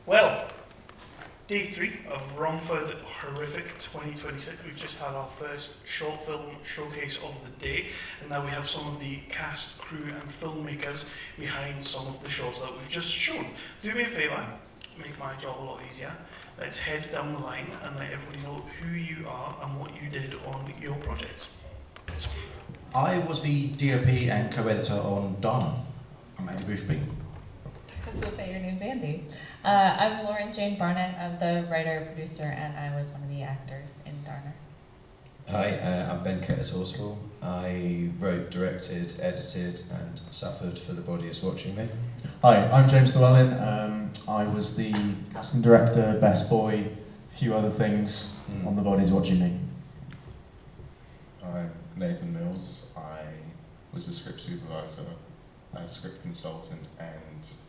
Well, day 3 of Romford Horrific 2026. We've just had our first short film showcase of the day, and now we have some of the cast, crew and filmmakers behind some of the shots that we've just shown. Do me a favour, make my job a lot easier. Let's head down the line and let everybody know who you are and what you did on your projects. I was the DOP and co-editor on Darner. I'm Andy Boothby. I was going to say your name's Andy. I'm Lauren Jane Barnett. I'm the writer, producer, and I was one of the actors in Darner. Hi, I'm Ben Curtis-Horsfall. I wrote, directed, edited, and suffered for The Body Is Watching Me. Hi, I'm James Llewellyn. I was the casting director, best boy, a few other things on The Body Is Watching Me. I'm Nathan Mills. I was a script supervisor, a script consultant, and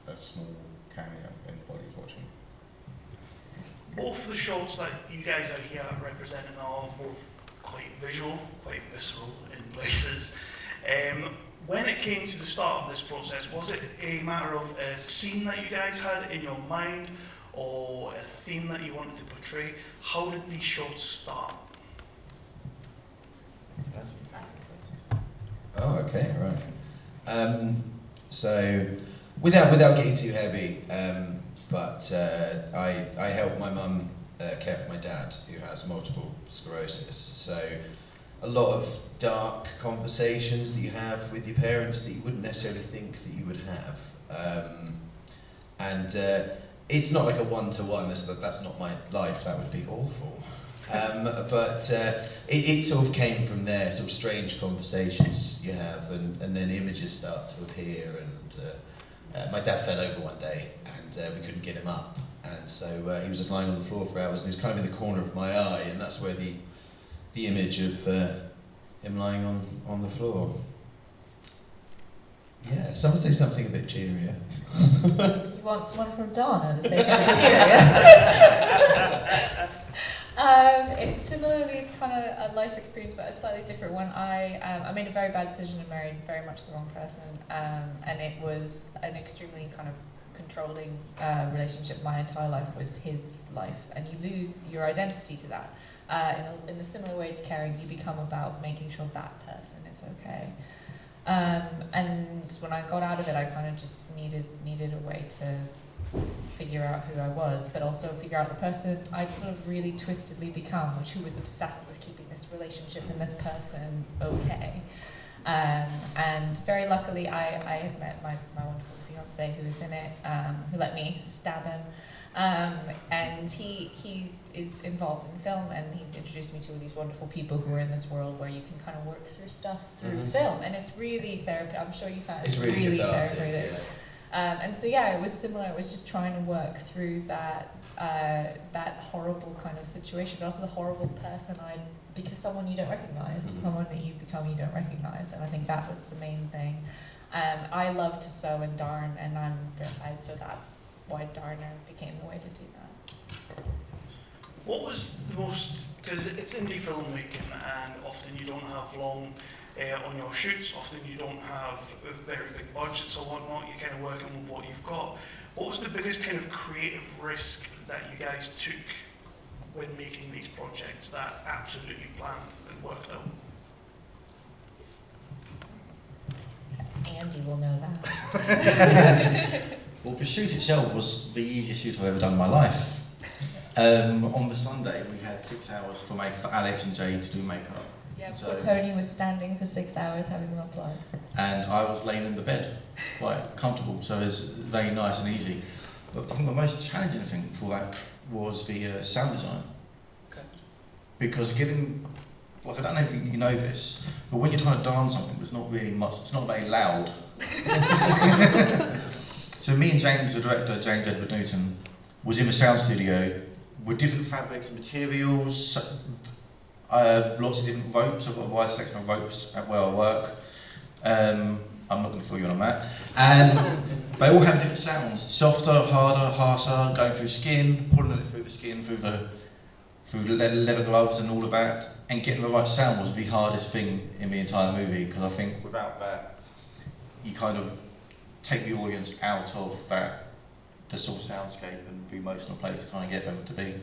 a small cameo in The Body Is Watching Me. Both the shots that you guys are here representing are both quite visual, quite visceral in places. When it came to the start of this process, was it a matter of a scene that you guys had in your mind or a theme that you wanted to portray? How did these shots start? Oh, okay, right. So, without getting too heavy, but I helped my mum care for my dad, who has multiple sclerosis. So, a lot of dark conversations that you have with your parents that you wouldn't necessarily think that you would have. And it's not like a one-to-one, that's not my life, that would be awful. But it sort of came from there, sort of strange conversations you have, and then images start to appear, and my dad fell over one day, and we couldn't get him up, and so he was just lying on the floor for hours, and he was kind of in the corner of my eye, and that's where the image of him lying on the floor. Yeah, someone say something a bit cheerier. You want someone from Darner to say something cheerier? It similarly is kind of a life experience, but a slightly different one. I made a very bad decision and married very much the wrong person, and it was an extremely kind of controlling relationship. My entire life was his life, and you lose your identity to that. In a similar way to caring, you become about making sure that person is okay. And when I got out of it, I kind of just needed a way to figure out who I was, but also figure out the person I'd sort of really twistedly become, who was obsessed with keeping this relationship and this person okay. And very luckily, I had met my wonderful fiance who was in it, who let me stab him. And he is involved in film, and he introduced me to all these wonderful people who are in this world where you can kind of work through stuff through film, and it's really therapeutic. I'm sure you found it's really therapeutic. Yeah. And so yeah, it was similar. It was just trying to work through that horrible kind of situation, but also the horrible person because someone you don't recognize, someone that you become you don't recognize, and I think that was the main thing. I love to sew and darn, and so that's why Darner became the way to do that. What was the most, because it's indie filmmaking and often you don't have long on your shoots, often you don't have very big budgets or whatnot, you're kind of working with what you've got. What was the biggest kind of creative risk that you guys took when making these projects that absolutely planned and worked out? Andy will know that. Well, the shoot itself was the easiest shoot I've ever done in my life. On the Sunday, we had 6 hours for Alex and Jay to do makeup. Yeah, so Tony was standing for 6 hours having them applied. And I was laying in the bed, quite comfortable, so it was very nice and easy. But I think the most challenging thing for that was the sound design. Okay. Because given, I don't know if you know this, but when you're trying to dance something, there's not really much, it's not very loud. So me and James, the director, James Edward Newton, was in the sound studio with different fabrics and materials, lots of different ropes. I've got a wide selection of ropes at where I work. I'm not going to fill you in on that. And they all have different sounds: softer, harder, harsher, going through skin, pulling it through the skin, through the leather gloves and all of that. And getting the right sound was the hardest thing in the entire movie, because I think without that, you kind of take the audience out of that the sort of soundscape and the emotional place you're trying to get them to be.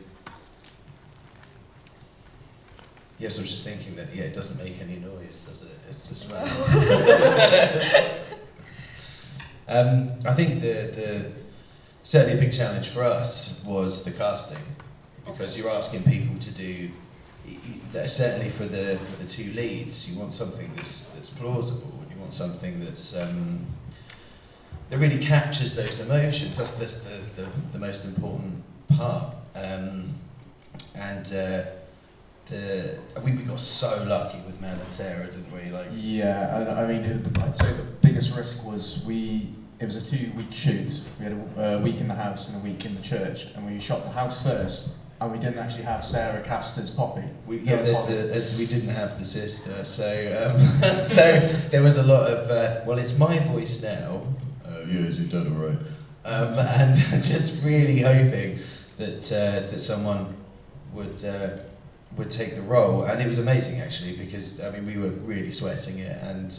Yes, I was just thinking that, yeah, it doesn't make any noise, does it? It's just I think the certainly a big challenge for us was the casting, because you're asking people to do, certainly for the two leads, you want something that's plausible, and you want something that's that really captures those emotions. That's the most important part. We got so lucky with Mel and Sarah, didn't we? Like, yeah, I mean, I'd say the biggest risk was it was a 2-week shoot. We had a week in the house and a week in the church, and we shot the house first, and we didn't actually have Sarah cast as Poppy. We didn't have the sister, so so there was a lot of well, it's my voice now. Yes, you've done it right. And just really hoping that someone would take the role, and it was amazing actually, because I mean we were really sweating it, and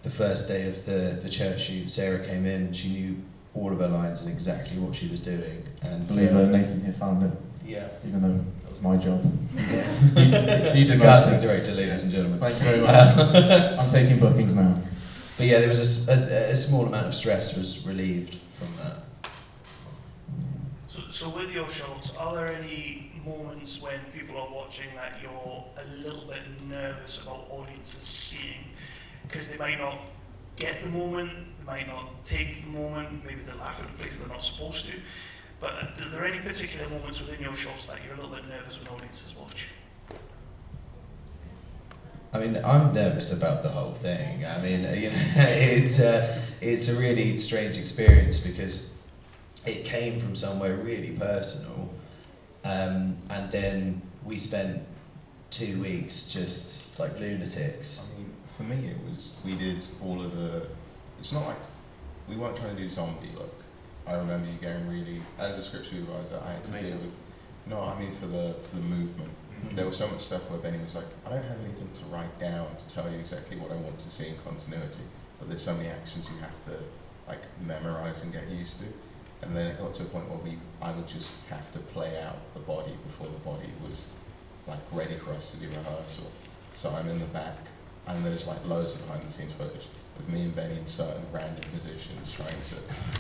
the first day of the church shoot, Sarah came in, she knew all of her lines and exactly what she was doing, and I believe Nathan here found it. Yeah, even though that was my job. Yeah. He did the casting director, ladies and gentlemen. Thank you very much. I'm taking bookings now. But yeah, there was a small amount of stress was relieved from that. So with your shots, are there any moments when people are watching that you're a little bit nervous about audiences seeing? Because they might not get the moment, they might not take the moment, maybe they laugh at places they're not supposed to. But are there any particular moments within your shots that you're a little bit nervous when audiences watch? I mean, I'm nervous about the whole thing. I mean, you know, it's a really strange experience because it came from somewhere really personal, and then we spent 2 weeks just like lunatics. I mean, for me we did all of it's not like, we weren't trying to do zombie look. I remember you getting really, as a script supervisor, I had to deal with, for the movement. Mm-hmm. There was so much stuff where Benny was like, I don't have anything to write down to tell you exactly what I want to see in continuity, but there's so many actions you have to like memorize and get used to. And then it got to a point where I would just have to play out the body before the body was like ready for us to do rehearsal. So I'm in the back, and there's like loads of behind the scenes footage with me and Benny in certain random positions trying to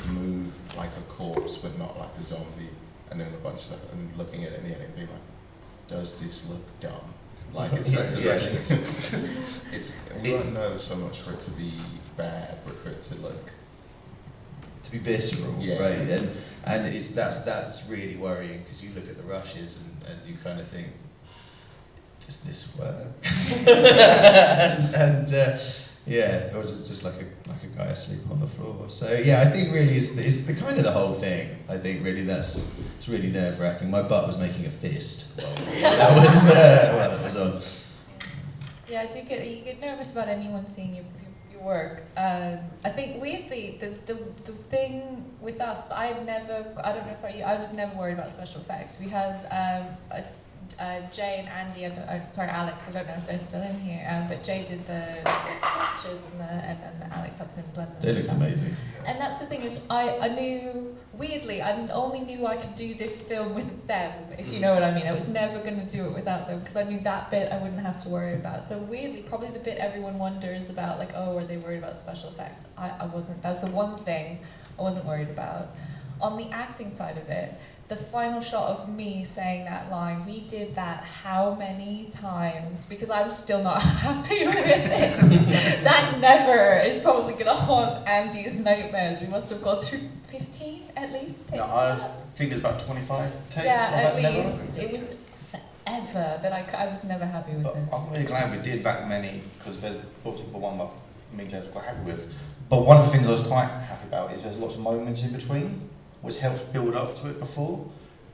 move like a corpse but not like a zombie, and doing a bunch of stuff and looking at it in the edit and being like, does this look dumb? Like we weren't nervous so much for it to be bad, but for it to look to be visceral, yeah. Right? And that's really worrying, because you look at the rushes and you kind of think, does this work? Yeah, or just like a guy asleep on the floor. So yeah, I think really it's the kind of the whole thing. I think really it's really nerve-wracking. My butt was making a fist while that was on. Yeah, you get nervous about anyone seeing your work. I think weirdly the thing with us, I was never worried about special effects. We had Jay and Andy, Alex, I don't know if they're still in here, but Jay did the pictures and Alex helped him blend them. They looked amazing. And that's the thing is, I knew, weirdly, I only knew I could do this film with them, if you know what I mean. I was never going to do it without them, because I knew that bit I wouldn't have to worry about. So weirdly, probably the bit everyone wonders about, like, oh, are they worried about special effects? I wasn't. That was the one thing I wasn't worried about. On the acting side of it, the final shot of me saying that line, we did that how many times? Because I'm still not happy with it. That never is probably going to haunt Andy's nightmares. We must have gone through 15 at least takes. No, I think it's about 25 takes. Yeah, at never. least. It was forever that I was never happy with But it. I'm really glad we did that many, because there's obviously the one that me and James were quite happy with. But one of the things I was quite happy about is there's lots of moments in between, which helps build up to it before.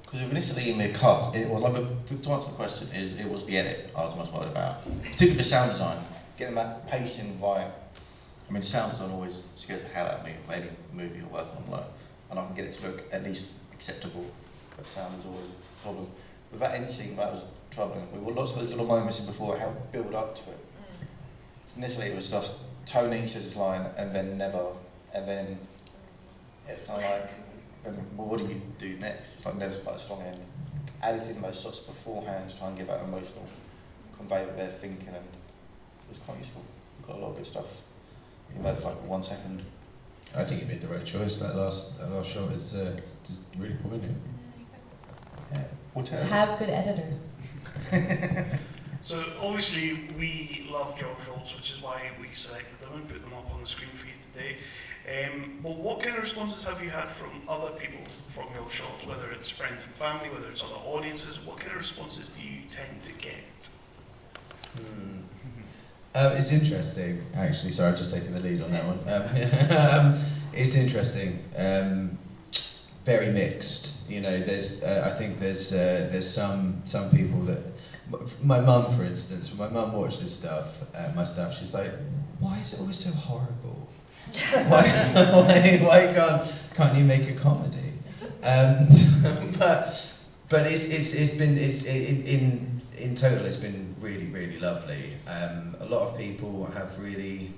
Because initially in the cut, it was like to answer the question, it was the edit I was most worried about. Particularly the sound design, getting that pacing right. I mean, sound design always scares the hell out of me for any movie I work on, like, and I can get it to look at least acceptable. But sound is always a problem. With that end scene, that was troubling. We were lots of those little moments in before helped build up to it. Initially, it was just Tony says his line, and then never, and then it's kind of like And well, what do you do next? It's like never quite a strong end. Added in those shots beforehand to try and give that emotional convey what they're thinking, and it was quite useful. Got a lot of good stuff. Even though it's like 1 second. I think you made the right choice. That last shot is just really poignant. Yeah. Have good editors. So obviously we love George Schultz, which is why we selected them and put them up on the screen for you today. But what kind of responses have you had from other people from your shots, whether it's friends and family, whether it's other audiences? What kind of responses do you tend to get? It's interesting, actually. Sorry, I've just taken the lead on that one. It's interesting. Very mixed. You know, there's. I think there's some people that. My mum, for instance, when my mum watches stuff, my stuff, she's like, "Why is it always so horrible? why can't you make a comedy?" But it's been in total it's been really lovely. A lot of people have really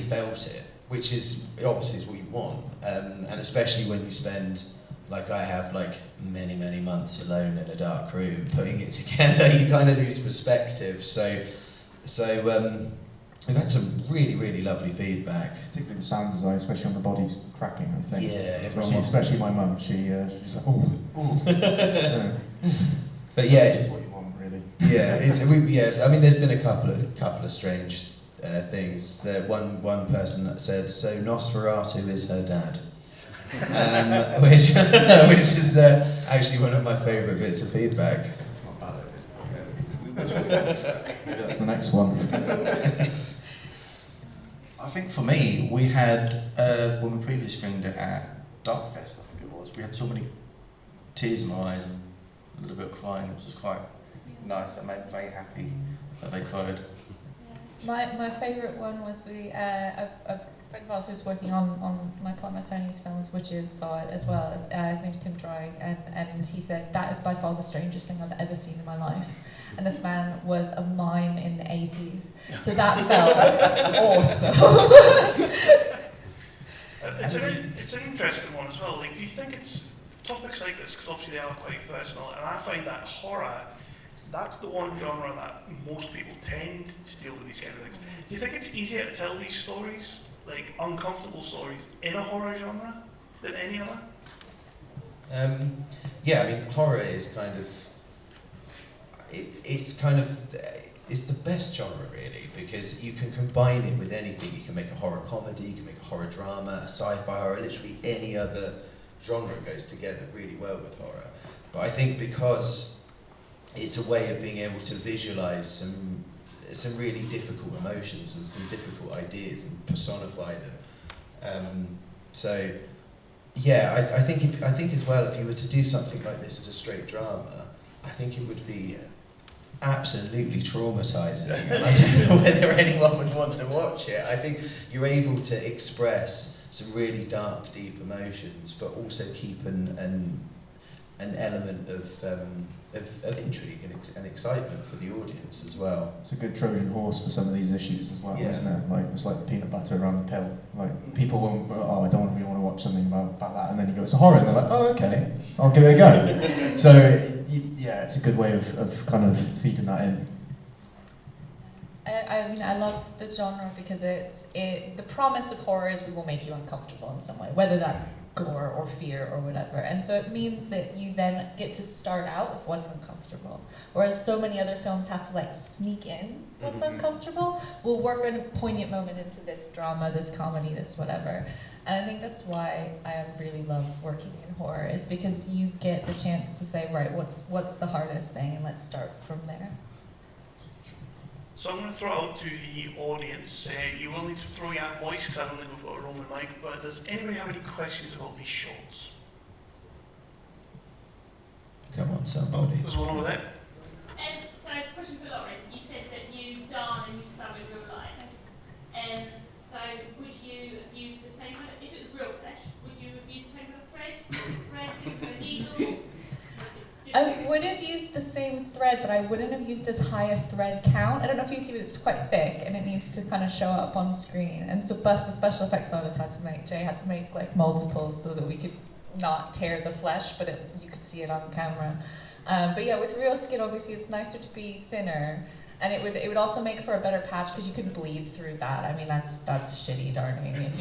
felt it, which is obviously is what you want, and especially when you spend, like I have, like many months alone in a dark room putting it together, you kind of lose perspective. So we've had some really lovely feedback. Particularly the sound design, especially on the bodies cracking, I think. Yeah, especially my mum, she's like, oh. But yeah, which is what you want, really. Yeah, I mean, there's been a couple of strange things. One person that said, "So Nosferatu is her dad," which is actually one of my favourite bits of feedback. It's not bad. Maybe that's the next one. I think for me, we had, when we previously screened it at Darkfest, I think it was, we had so many tears in my eyes and a little bit of crying, which was quite nice. It made me very happy that they cried. My favourite one was a friend of ours who was working on my partner Sony's films, which is saw it as well. His name's Tim Dry, and he said, "That is by far the strangest thing I've ever seen in my life." And this man was a mime in the 80s, so that felt awesome. It's an interesting one as well. Like, do you think it's topics like this, because obviously they are quite personal, and I find that horror, that's the one genre that most people tend to deal with these kind of things. Do you think it's easier to tell these stories, like uncomfortable stories, in a horror genre than any other? Yeah, I mean, horror is kind of, it's the best genre, really, because you can combine it with anything. You can make a horror comedy, you can make a horror drama, a sci-fi horror, literally any other genre goes together really well with horror. But I think because it's a way of being able to visualise some really difficult emotions and some difficult ideas and personify them. So yeah, I think as well, if you were to do something like this as a straight drama, I think it would be absolutely traumatising. I don't know whether anyone would want to watch it. I think you're able to express some really dark, deep emotions, but also keep an element of intrigue and excitement for the audience as well. It's a good Trojan horse for some of these issues as well, Yeah. isn't it? Like, it's like peanut butter around the pill. Like, people won't, oh, I don't really want to watch something about that, and then you go, it's a horror, and they're like, oh, okay, I'll give it a go. So, yeah, it's a good way of kind of feeding that in. I mean, I love the genre because the promise of horror is we will make you uncomfortable in some way, whether that's gore or fear or whatever. And so it means that you then get to start out with what's uncomfortable. Whereas so many other films have to like sneak in what's uncomfortable. We'll work on a poignant moment into this drama, this comedy, this whatever. And I think that's why I really love working in horror, is because you get the chance to say, right, what's the hardest thing, and let's start from there. So I'm going to throw out to the audience. You will need to throw your voice because I don't think we've got a roaming mic, but does anybody have any questions about these shots? Come on, somebody. There's one over there. So it's a question for Lauren. You said that you darn and you sew in real life. So would you have used the same, if it was real flesh, would you have used the same kind of thread, a needle? I would have used the same thread, but I wouldn't have used as high a thread count. I don't know if you see, but it's quite thick, and it needs to kind of show up on screen. And so, plus the special effects artist Jay had to make like multiples so that we could not tear the flesh, but you could see it on camera. But yeah, with real skin, obviously, it's nicer to be thinner. And it would also make for a better patch because you could bleed through that. I mean, that's shitty darning. If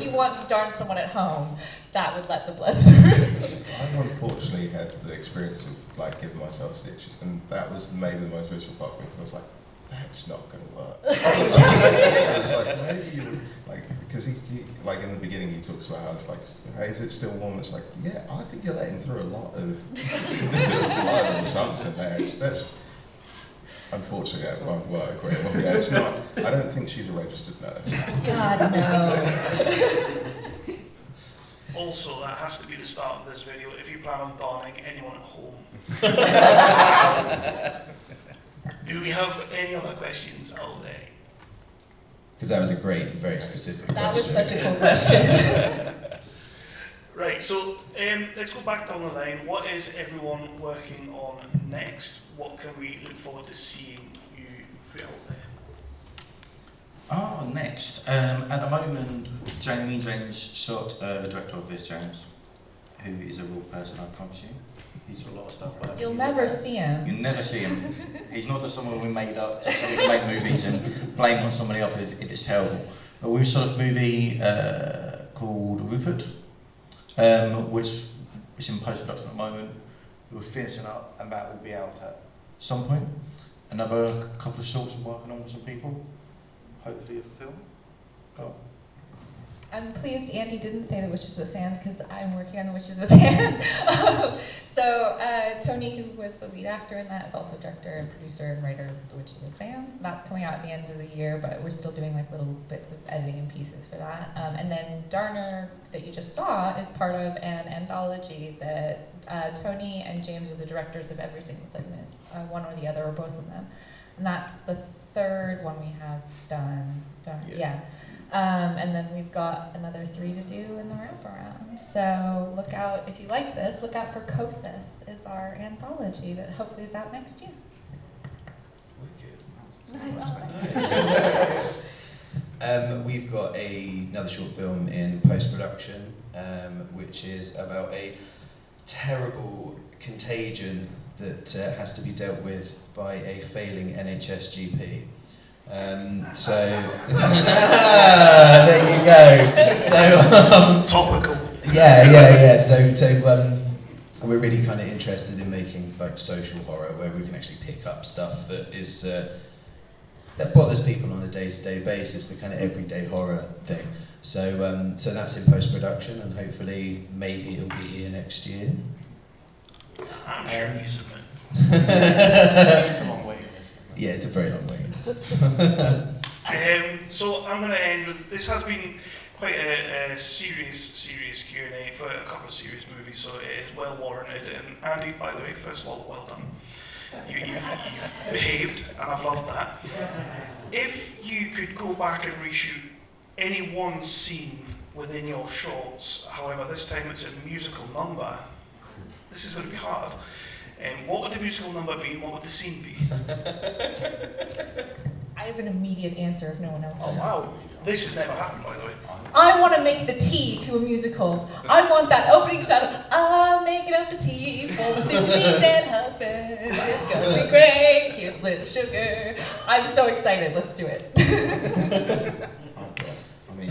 you want to darn someone at home, that would let the blood through. I've unfortunately had the experience of like giving myself stitches, and that was maybe the most visceral part for me because I was like, that's not going to work. I was like, maybe you like, because he like in the beginning he talks about how it's like, hey, is it still warm? It's like, yeah, I think you're letting through a lot of blood or something there. That's unfortunately that won't work. Right? Well, yeah, it's not. I don't think she's a registered nurse. God no. Also, that has to be the start of this video if you plan on darning anyone at home. Do we have any other questions out there? Because that was a great, very specific That question. was such a cool question. Right, so let's go back down the line. What is everyone working on next? What can we look forward to seeing you put out there? Oh, next. At the moment, James shot the director of this, James, who is a real person, I promise you. He's got a lot of stuff. But You'll never see him. You'll never see him. He's not just someone we made up, just someone who make movies and blame on somebody else if it's terrible. But we shot a movie called Romford, which is in post-production at the moment. We're finishing up and that will be out at some point. Another couple of shorts I'm working on with some people. Hopefully a film. Oh. I'm pleased Andy didn't say The Witches of the Sands because I'm working on The Witches of the Sands. So Tony, who was the lead actor in that, is also director and producer and writer of The Witches of the Sands. That's coming out at the end of the year, but we're still doing like little bits of editing and pieces for that. And then Darner, that you just saw, is part of an anthology that Tony and James are the directors of every single segment, one or the other or both of them. And that's the third one we have done. Yeah. And then we've got another 3 to do in the wraparound. So look out, if you liked this, look out for Kosis is our anthology that hopefully is out next year. Wicked. Nice. We've got another short film in post-production, which is about a terrible contagion that has to be dealt with by a failing NHS GP. There you go. So Topical. Yeah. So we're really kind of interested in making like social horror where we can actually pick up stuff that is that bothers people on a day-to-day basis, the kind of everyday horror thing. So that's in post-production, and hopefully maybe it'll be here next year. I'm sure if you submit. It's a long waiting list. Yeah, it's a very long waiting list. So I'm going to end with, this has been quite a serious Q&A for a couple of serious movies, so it is well warranted. And Andy, by the way, first of all, well done. You've behaved, and I've loved that. If you could go back and reshoot any one scene within your shorts, however, this time it's a musical number, this is going to be hard. What would the musical number be and what would the scene be? I have an immediate answer if no one else does. Oh wow, this has never happened, by the way. I want to make the tea to a musical. I want that opening shot of I'm making up the tea for my soon-to-be dead husband. It's gonna be great. Here's a little sugar. I'm so excited. Let's do it. I mean,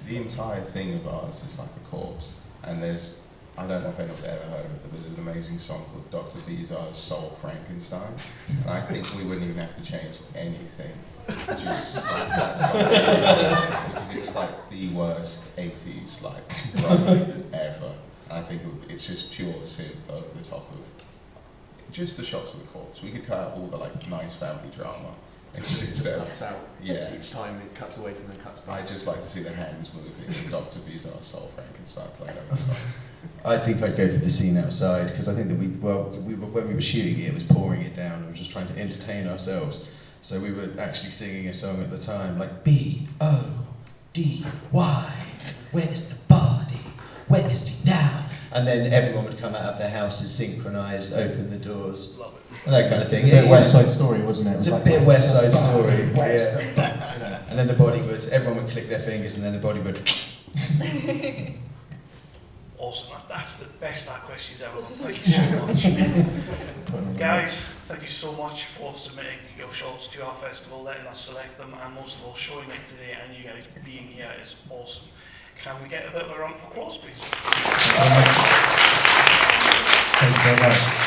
the entire thing of ours is like a corpse, and there's, I don't know if anyone's ever heard of it, but there's an amazing song called Dr. Bizarre's Soul Frankenstein, and I think we wouldn't even have to change anything. Just like that song, because it's like the worst 80s like rock ever. And I think it's just pure synth over the top of just the shots of the corpse. We could cut out all the like nice family drama. It cuts out. Yeah. Each time it cuts away from the cuts back. I just like to see the hands moving and Dr. Bizarre's Soul Frankenstein playing over the top. I think I'd go for the scene outside because I think that when we were shooting it, it was pouring it down. We were just trying to entertain ourselves. So we were actually singing a song at the time like B-O-D-Y. Where is the body? Where is he now? and then everyone would come out of their houses synchronised, open the doors, Love it. and that kind of thing. It's a bit West Side Story, wasn't it? It's a bit West Side Story. West. Yeah. And then the body would, everyone would click their fingers, and then the body would. Awesome. That's the best that question's ever done. Thank you so much. Guys, thank you so much for submitting your shorts to our festival, letting us select them, and most of all showing it today, and you guys being here is awesome. Can we get a bit of a round of applause, please? Thank you very much.